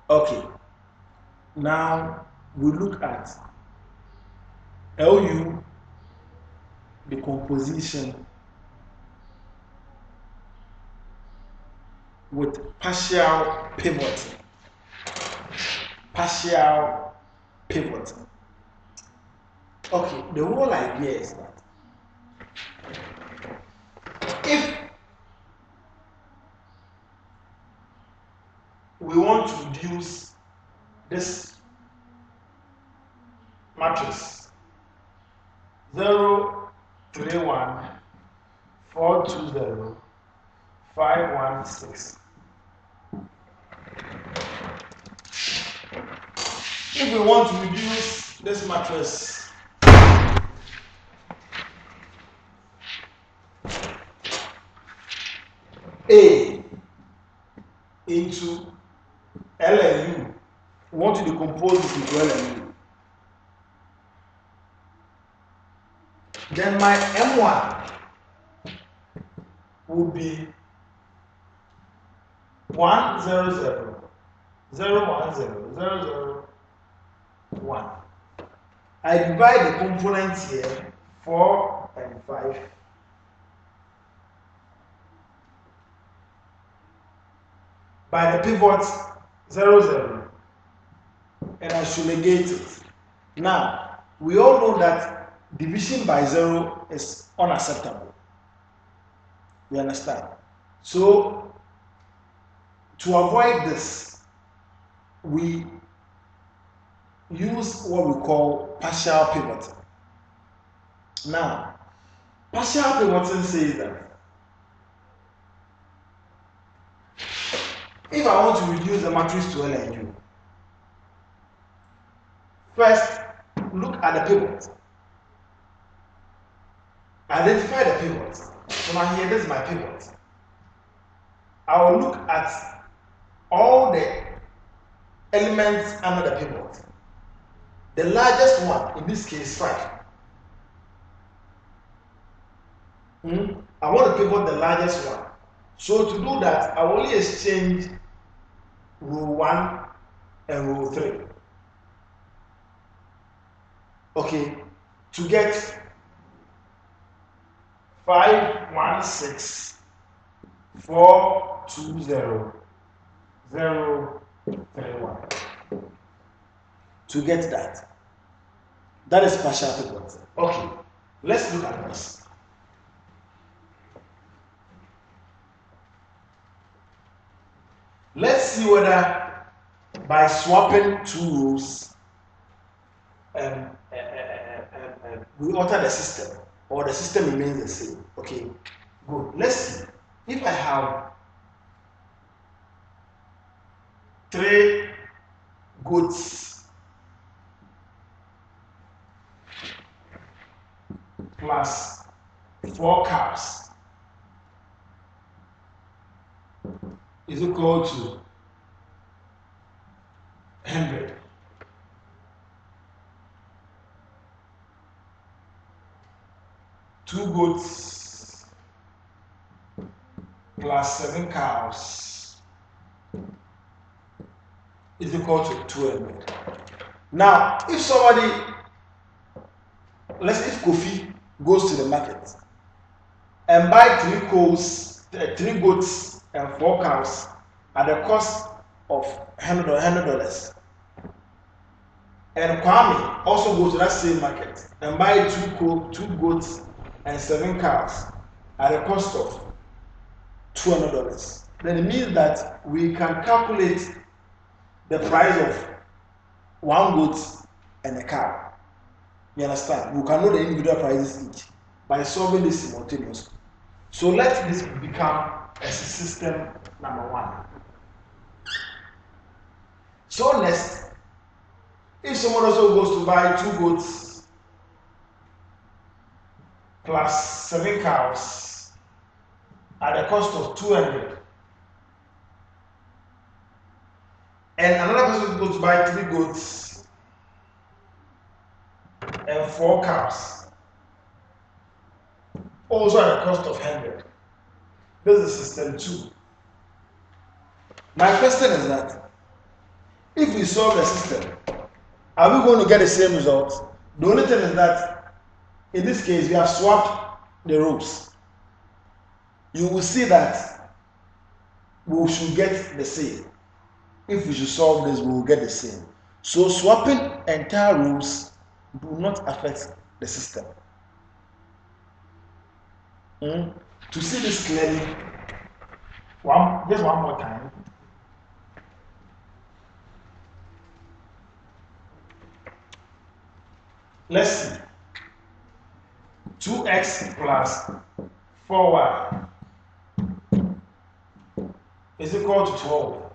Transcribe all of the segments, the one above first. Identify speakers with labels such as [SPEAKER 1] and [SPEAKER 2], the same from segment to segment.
[SPEAKER 1] Okay, now we look at LU decomposition with partial pivoting. Partial pivoting. Okay, the whole idea is that if we want to reduce this matrix 0, 3, 1, 4, 2, 0, 5, 1, 6. If we want to reduce this matrix A into L and U, we want to decompose it into L and U. Then my M1 would be 1, 0, 0, 0, 1, 0, 0, 0, 1. I divide the components here, 4 and 5. By the pivot 0, 0, and I should negate it. Now, we all know that division by 0 is unacceptable. You understand? So, to avoid this, we use what we call partial pivoting. Now, partial pivoting says that if I want to reduce the matrix to L and U, first look at the pivot. Identify the pivot. So now here, this is my pivot. I will look at all the elements under the pivot. The largest one, in this case 5. I want to pivot the largest one. So to do that, I will only exchange row 1 and row 3. Okay, to get 5, 1, 6, 4, 2, 0, 0, 3, 1. To get that. That is partial pivot. Okay, let's look at this. Let's see whether by swapping 2 rows we alter the system or the system remains the same. Okay, good. Let's see. If I have 3 goats plus 4 cows is equal to 100. Two goats plus 7 cows is equal to 200. Now, if somebody, if Kofi goes to the market and buy 3 goats and 4 cows at the cost of $100, and Kwame also goes to that same market and buy 2 goats and 7 cows at a cost of $200, then it means that we can calculate the price of 1 goat and a cow. You understand? We can know the individual prices each by solving this simultaneously. So let this become a system number 1. So next, if someone also goes to buy 2 goats plus 7 cows at a cost of 200, and another person goes to buy 3 goats and 4 cows also at a cost of 100, this is system 2. My question is that If we solve the system, are we going to get the same result? The only thing is that in this case we have swapped the rows. You will see that we should get the same. If we should solve this, we will get the same. So swapping entire rows do not affect the system. To see this clearly, just one more time. Let's see. 2x plus 4y is equal to 12.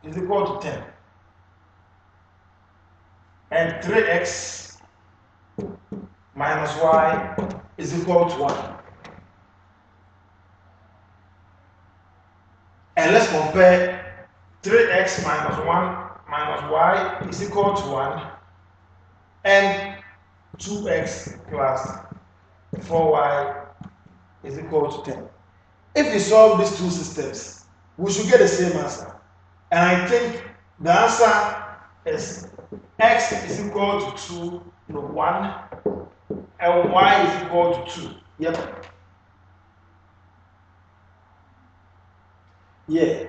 [SPEAKER 1] Is equal to 10. And 3x minus y is equal to 1. And let's compare 3x minus 1 minus y is equal to 1 and 2x plus 4y is equal to 10. If we solve these two systems, we should get the same answer. And I think the answer is x is equal to 1 and y is equal to 2. Yep. Yeah.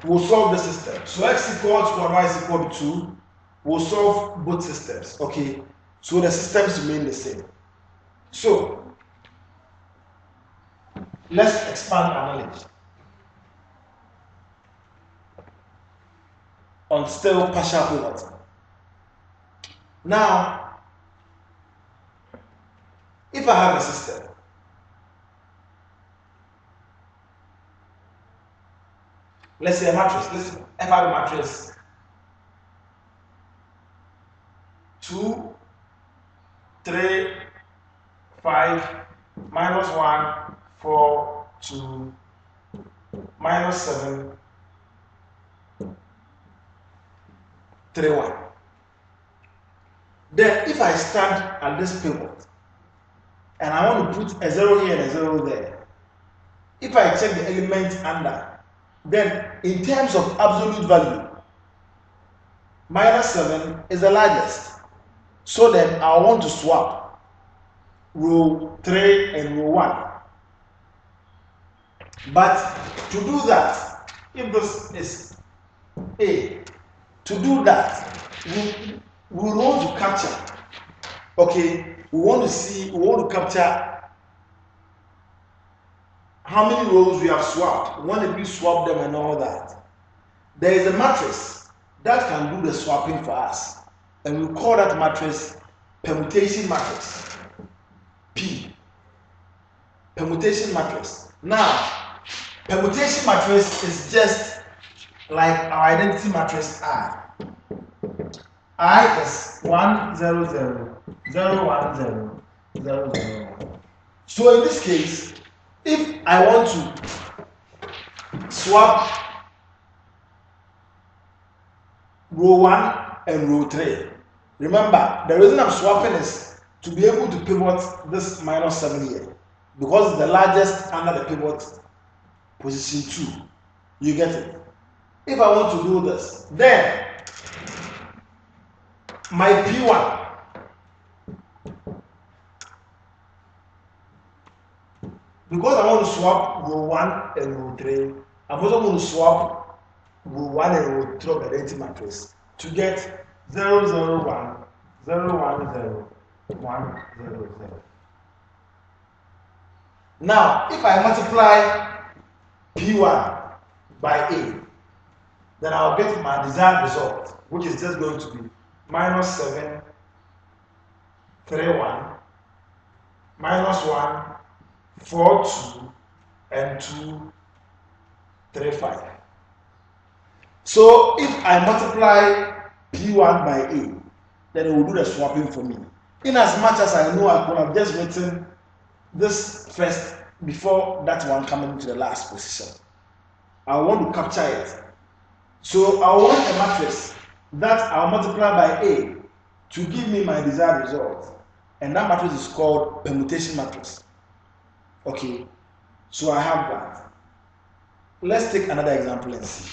[SPEAKER 1] We'll solve the system. So x equals to 1, y is equal to 2. We'll solve both systems. Okay. So the systems remain the same. So let's expand our knowledge on still partial pivot. Now, if I have a system, let's say a matrix. If I have a matrix 2, 3, 5, minus 1, 4, 2, minus 7, 3, 1. Then if I stand at this pivot and I want to put a 0 here and a 0 there, if I check the element under, then in terms of absolute value, minus 7 is the largest. So then I want to swap row 3 and row 1. But to do that, if this is A, to do that, we want to capture. Okay, we want to capture how many rows we have swapped, when we swap them and all that. There is a matrix that can do the swapping for us, and we call that matrix permutation matrix. P. Permutation matrix. Now, permutation matrix is just like our identity matrix I. I is 1 0 0 0 1 0 0 0 1. So in this case, if I want to swap row 1 and row 3, remember the reason I'm swapping is to be able to pivot this minus 7 here, because it's the largest under the pivot position 2. You get it? If I want to do this, then my P1 because I want to swap row 1 and row 3, I'm also going to swap row 1 and row 3 of the identity matrix to get 0 0 1 0 1 0 1 0 0. Now, if I multiply P1 by A, then I'll get my desired result, which is just going to be minus 7 3 1 minus 1 4 2 and 2 3 5. So if I multiply P1 by A, then it will do the swapping for me. In as much as I know I could have just written this first before that one coming to the last position, I want to capture it. So I want a matrix that I'll multiply by A to give me my desired result, and that matrix is called permutation matrix. Okay, so I have that. let's take another example and see.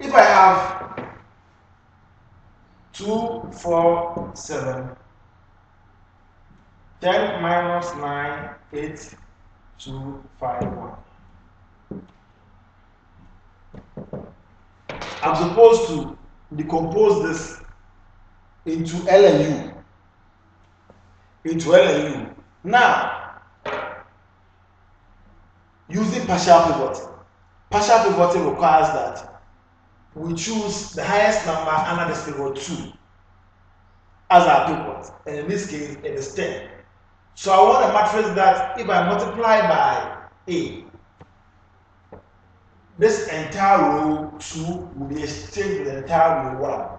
[SPEAKER 1] If I have 2, 4, 7, 10 minus 9, 8, 2, 5, 1. I'm supposed to decompose this into L and U. Now, using partial pivoting. Partial pivoting requires that we choose the highest number under this figure 2 as our pivot, and in this case it is 10. So I want a matrix that if I multiply by A, this entire row 2 will be exchanged with the entire row 1.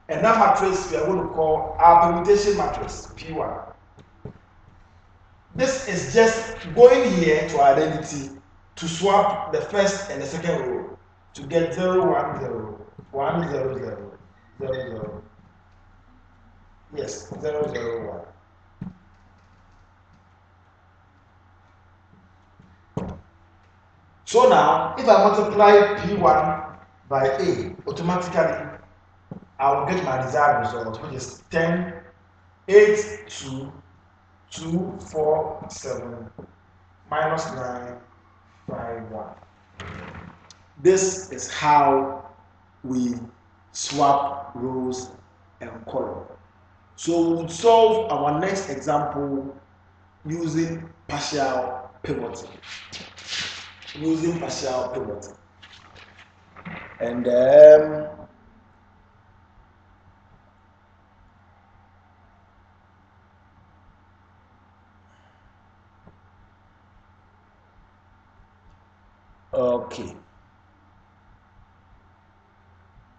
[SPEAKER 1] And that matrix we are going to call our permutation matrix, P1. This is just going here to identity to swap the first and the second row to get 0, 1, 0, 1, 0, 0, 0, 0. Yes, 0, 0, 1. So now, if I multiply P1 by A, automatically I will get my desired result, which is 10, 8, 2, 2, 4, 7, minus 9, 5, 1. This is how we swap rows and columns. So we will solve our next example using partial pivoting. And okay.